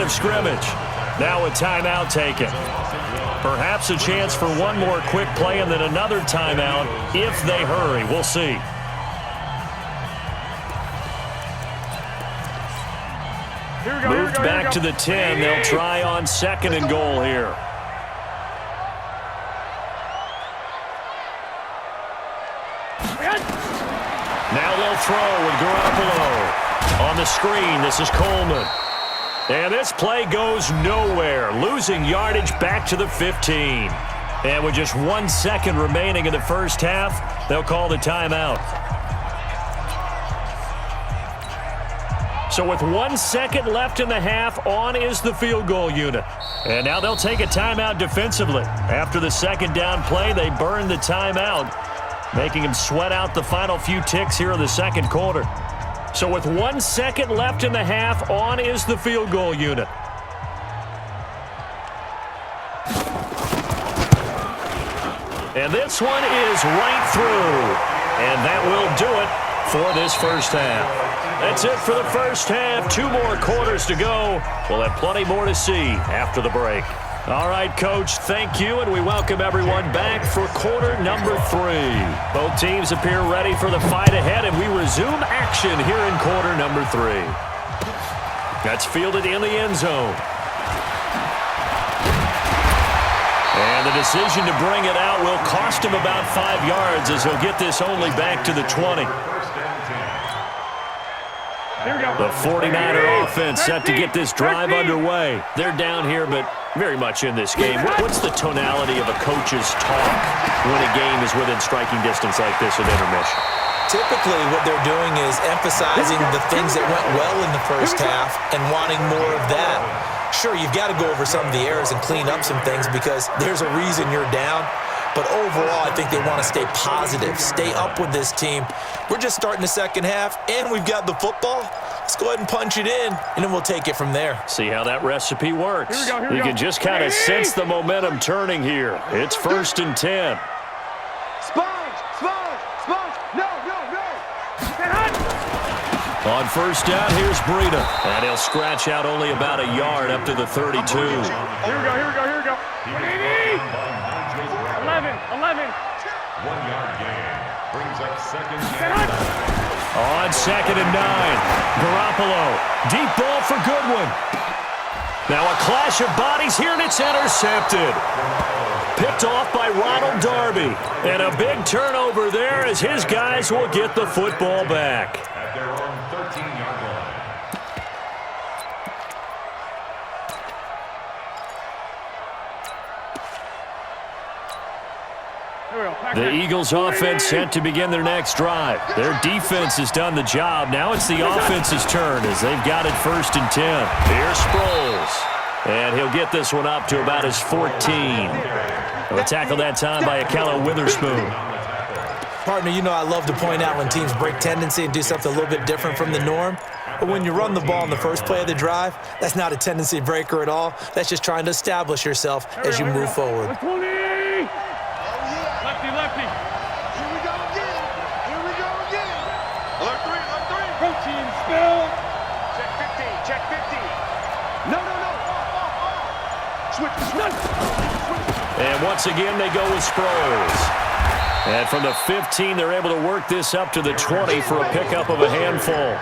of scrimmage. Now a timeout taken. Perhaps a chance for one more quick play and then another timeout if they hurry. We'll see. Moved back to the 10. They'll try on 2nd and goal here. Now they'll throw with Garoppolo. On the screen, this is Coleman. And this play goes nowhere, losing yardage back to the 15. And with just 1 second remaining in the first half, they'll call the timeout. So with 1 second left in the half, on is the field goal unit. And now they'll take a timeout defensively. After the second down play, they burn the timeout, making them sweat out the final few ticks here in the second quarter. So with 1 second left in the half, on is the field goal unit. And this one is right through. And that will do it for this first half. That's it for the first half. 2 more quarters to go. We'll have plenty more to see after the break. All right, Coach, thank you, and we welcome everyone back for quarter number 3. Both teams appear ready for the fight ahead, and we resume action here in quarter number 3. That's fielded in the end zone. And the decision to bring it out will cost him about 5 yards as he'll get this only back to the 20. The 49er offense set to get this drive underway. They're down here, but very much in this game. What's the tonality of a coach's talk when a game is within striking distance like this at intermission? Typically, what they're doing is emphasizing the things that went well in the first half and wanting more of that. Sure, you've got to go over some of the errors and clean up some things because there's a reason you're down. But overall, I think they want to stay positive, stay up with this team. We're just starting the second half, and we've got the football. Let's go ahead and punch it in, and then we'll take it from there. See how that recipe works. Here we go. You can just kind of sense the momentum turning here. It's 1st and 10. Sponge! No! On first down, here's Breida. And he'll scratch out only about a yard up to the 32. Here we go. 11. 1 yard gain. Brings up 2nd and 9. On 2nd and 9. Garoppolo. Deep ball for Goodwin. Now a clash of bodies here, and it's intercepted. Picked off by Ronald Darby. And a big turnover there as his guys will get the football back. At their own 13-yard line. The Eagles offense set to begin their next drive. Their defense has done the job. Now it's the offense's turn as they've got it 1st and 10. Here's Sproles. And he'll get this one up to about his 14. A tackle that time by Akello Witherspoon. Partner, you know I love to point out when teams break tendency and do something a little bit different from the norm. But when you run the ball in the first play of the drive, that's not a tendency breaker at all. That's just trying to establish yourself as you move forward. Lefty. Here we go again. Alert 3. Protein spill. Check 50. No. Switch. And once again, they go with Sproles. And from the 15, they're able to work this up to the 20 for a pickup of a handful.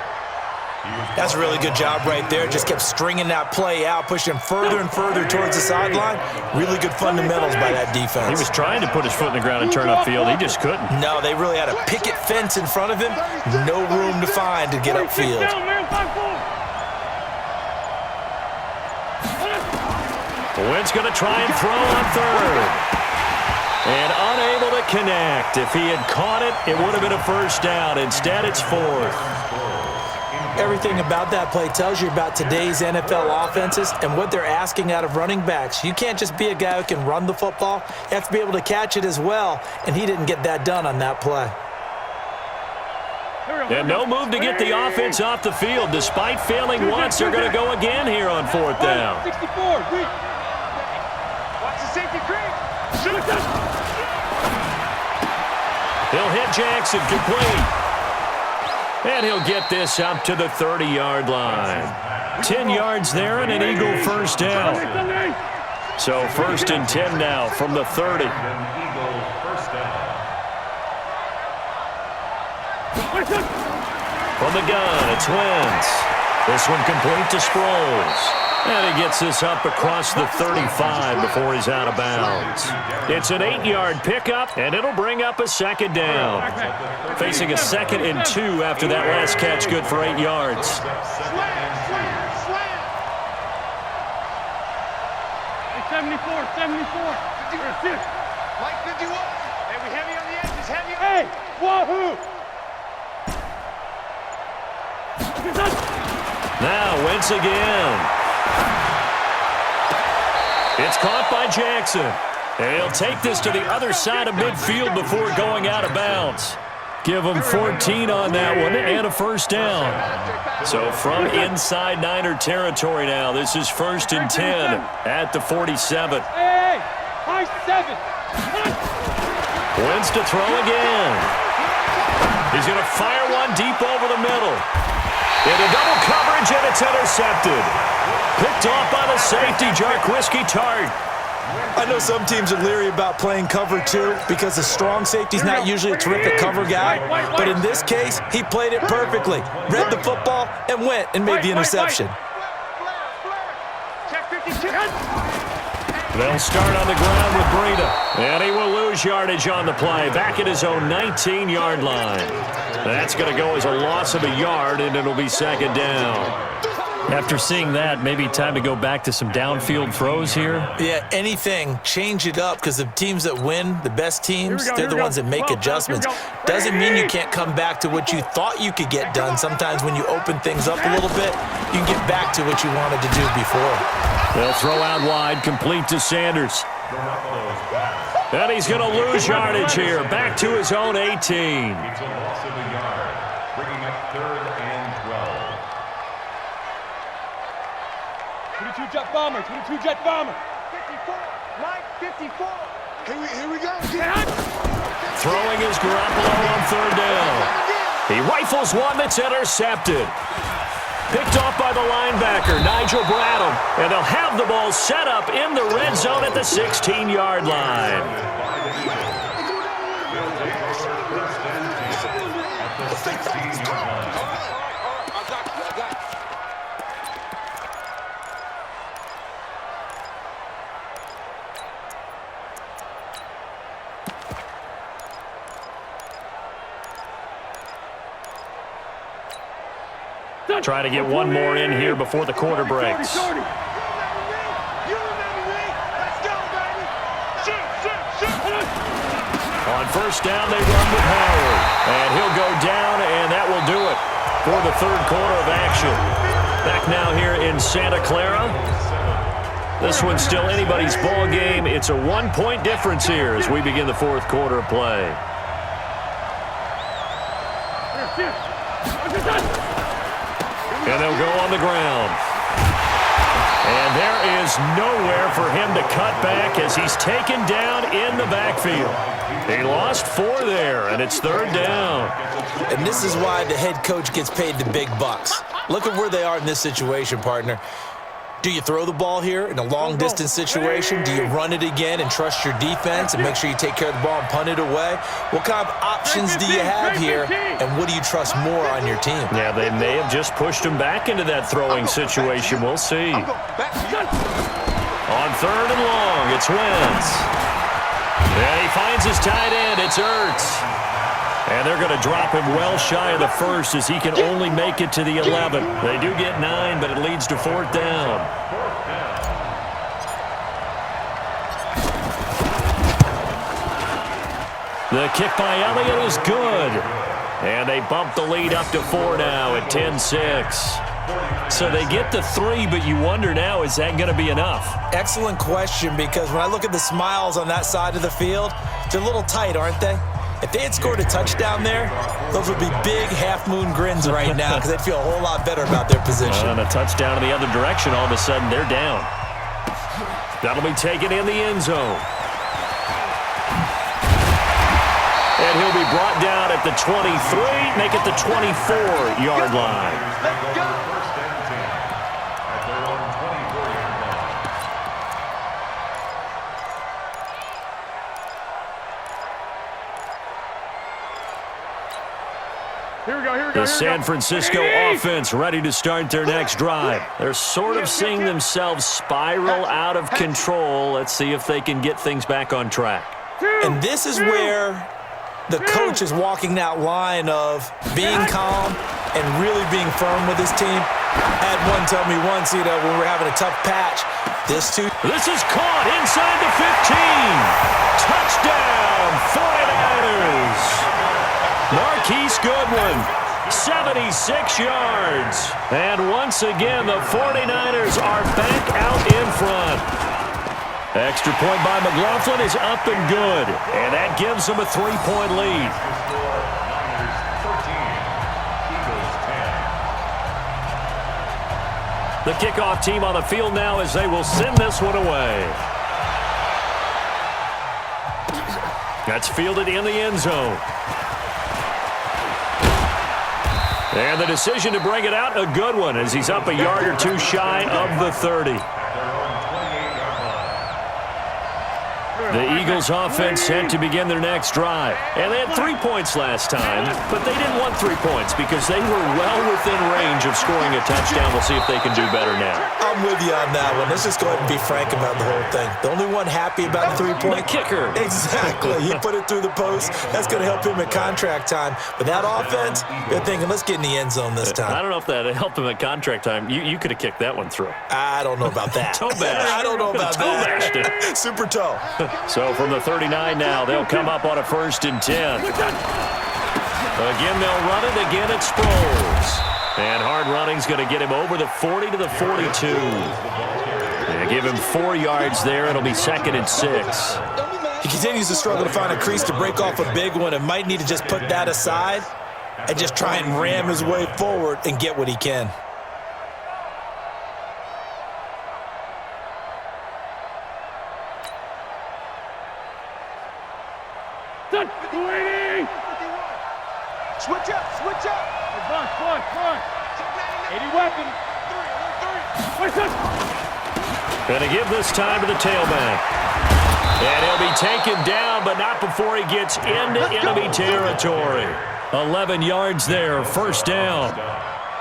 That's a really good job right there. Just kept stringing that play out, pushing him further and further towards the sideline. Really good fundamentals by that defense. He was trying to put his foot in the ground and turn upfield. He just couldn't. No, they really had a picket fence in front of him. No room to find to get upfield. Wynn's going to try and throw on 3rd. And unable to connect. If he had caught it, it would have been a first down. Instead, it's 4th. Everything about that play tells you about today's NFL offenses and what they're asking out of running backs. You can't just be a guy who can run the football. You have to be able to catch it as well, and he didn't get that done on that play. And no move to get the offense off the field. Despite failing once, they're going to go again here on 4th down. 64. Watch the safety creep. He'll hit Jackson, complete. And he'll get this up to the 30-yard line. 10 yards there and an Eagle first down. So 1st and 10 now from the 30. Eagle first down. From the gun, it's Wentz. This one complete to Sproles. And he gets this up across the 35 before he's out of bounds. It's an 8-yard pickup, and it'll bring up a 2nd down. Facing a 2nd and 2 after that last catch, good for 8 yards. Slam. 74. Mike 51. Hey, we heavy on the edges, heavy on Hey, wahoo! Now Wentz again. It's caught by Jackson. And he'll take this to the other side of midfield before going out of bounds. Give him 14 on that one and a first down. So from inside Niner territory now, this is 1st and 10 at the 47. Hey, high 7. Wentz to throw again. He's going to fire one deep over the middle. Into double coverage, and it's intercepted. Picked off by the safety, Jarquiski Tart. I know some teams are leery about playing cover 2 because the strong safety's not usually a terrific cover guy. But in this case, he played it perfectly. Read the football and went and made the interception. Check 52. They'll start on the ground with Breida. And he will lose yardage on the play. Back at his own 19-yard line. That's going to go as a loss of a yard, and it'll be 2nd down. After seeing that, maybe time to go back to some downfield throws here. Yeah, anything. Change it up because the teams that win, the best teams, they're the ones that make adjustments. Doesn't mean you can't come back to what you thought you could get done. Sometimes when you open things up a little bit, you can get back to what you wanted to do before. They'll throw out wide, complete to Sanders. And he's going to lose yardage here. Back to his own 18. It's a loss of a yard, bringing up 3rd and 12. 22 jet bomber. 54. Mike 54. Here we go. Throwing is Garoppolo on 3rd down. He rifles one that's intercepted. Picked off by the linebacker, Nigel Bradham. And they'll have the ball set up in the red zone at the 16-yard line. Try to get one more in here before the quarter breaks. You remember me. Let's go, baby. Shoot. On 1st down, they run with Howard. And he'll go down, and that will do it for the 3rd quarter of action. Back now here in Santa Clara. This one's still anybody's ball game. It's a 1-point difference here as we begin the 4th quarter of play. And they'll go on the ground. And there is nowhere for him to cut back as he's taken down in the backfield. He lost 4 there, and it's 3rd down. And this is why the head coach gets paid the big bucks. Look at where they are in this situation, partner. Do you throw the ball here in a long-distance situation? Do you run it again and trust your defense and make sure you take care of the ball and punt it away? What kind of options do you have here, and what do you trust more on your team? Yeah, they may have just pushed him back into that throwing situation. We'll see. On 3rd and long, it's Wentz. And he finds his tight end. It's Ertz. And they're going to drop him well shy of the 1st as he can only make it to the 11. They do get 9, but it leads to 4th down. The kick by Elliott is good. And they bump the lead up to 4 now at 10-6. So they get the 3, but you wonder now, is that going to be enough? Excellent question, because when I look at the smiles on that side of the field, they're a little tight, aren't they? If they had scored a touchdown there, those would be big half-moon grins right now because they'd feel a whole lot better about their position. And a touchdown in the other direction, all of a sudden they're down. That'll be taken in the end zone. And he'll be brought down at the 23, make it the 24-yard line. Here we go, here we go. The San Francisco offense ready to start their next drive. They're sort of seeing themselves spiral out of control. Let's see if they can get things back on track. And this is where the coach is walking that line of being calm and really being firm with his team. I had one tell me once, when we're having a tough patch, this is caught inside the 15. Touchdown, 49ers. Marquise Goodwin, 76 yards. And once again, the 49ers are back out in front. Extra point by McLaughlin is up and good. And that gives them a 3-point lead. The kickoff team on the field now as they will send this one away. That's fielded in the end zone. And the decision to bring it out, a good one, as he's up a yard or two shy of the 30. The Eagles offense set to begin their next drive. And they had 3 points last time, but they didn't want 3 points because they were well within range of scoring a touchdown. We'll see if they can do better now. I'm with you on that one. Let's just go ahead and be frank about the whole thing. The only one happy about the 3-point. The kicker. Exactly. He put it through the post. That's going to help him at contract time. But that offense, they're thinking, let's get in the end zone this time. I don't know if that helped him at contract time. You could have kicked that one through. I don't know about that. Toe bash. I don't know about toe that. bashed it. Super toe. So from the 39 now, they'll come up on a 1st and 10. Again, they'll run it. Again, it Sproles. And hard running's going to get him over the 40 to the 42. They give him 4 yards there. It'll be 2nd and 6. He continues to struggle to find a crease to break off a big one and might need to just put that aside and just try and ram his way forward and get what he can. Done. 280. Switch up, switch up. Come on. 80 weapon. 3. Going to give this time to the tailback. And he'll be taken down, but not before he gets into enemy territory. 11 yards there, 1st down.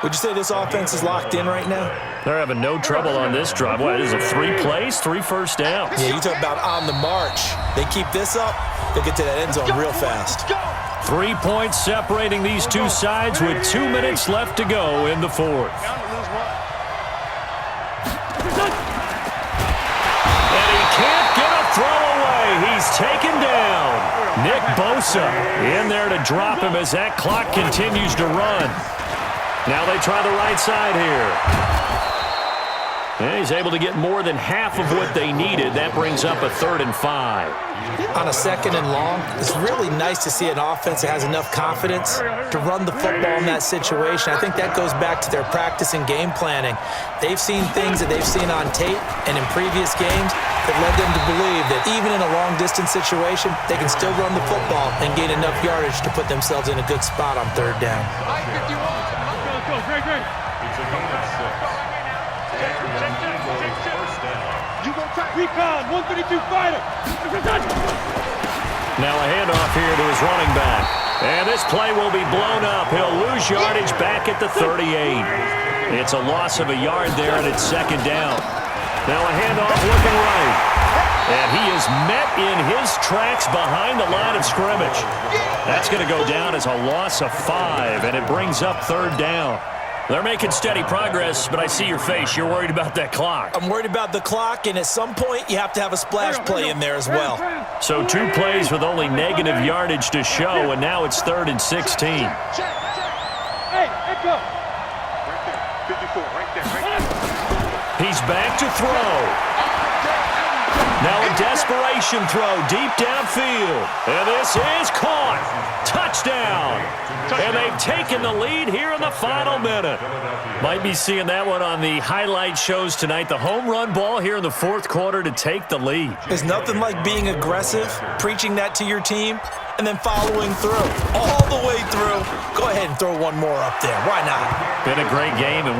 Would you say this offense is locked in right now? They're having no trouble on this drive. What, is it 3 plays, 3 first downs? Yeah, you talk about on the march. They keep this up, they'll get to that end zone real fast. 3 points separating these two sides with 2 minutes left to go in the 4th. And he can't get a throw away. He's taken down. Nick Bosa in there to drop him as that clock continues to run. Now they try the right side here. And he's able to get more than half of what they needed. That brings up a 3rd and 5. On a 2nd and long, it's really nice to see an offense that has enough confidence to run the football in that situation. I think that goes back to their practice and game planning. They've seen things that they've seen on tape and in previous games that led them to believe that even in a long-distance situation, they can still run the football and gain enough yardage to put themselves in a good spot on 3rd down. Great. It's a gain of 6. Recon, 132 fighter. Now a handoff here to his running back. And this play will be blown up. He'll lose yardage back at the 38. It's a loss of a yard there, and it's 2nd down. Now a handoff looking right. And he is met in his tracks behind the line of scrimmage. That's going to go down as a loss of 5, and it brings up 3rd down. They're making steady progress, but I see your face. You're worried about that clock. I'm worried about the clock, and at some point, you have to have a splash play in there as well. So 2 plays with only negative yardage to show, and now it's 3rd and 16. Hey, Echo. Right there. 54, right there. He's back to throw. Now a desperation throw deep downfield. And this is caught. Touchdown. And they've taken the lead here in the final minute. Might be seeing that one on the highlight shows tonight. The home run ball here in the 4th quarter to take the lead. There's nothing like being aggressive, preaching that to your team, and then following through. All the way through. Go ahead and throw one more up there. Why not? Been a great game, and we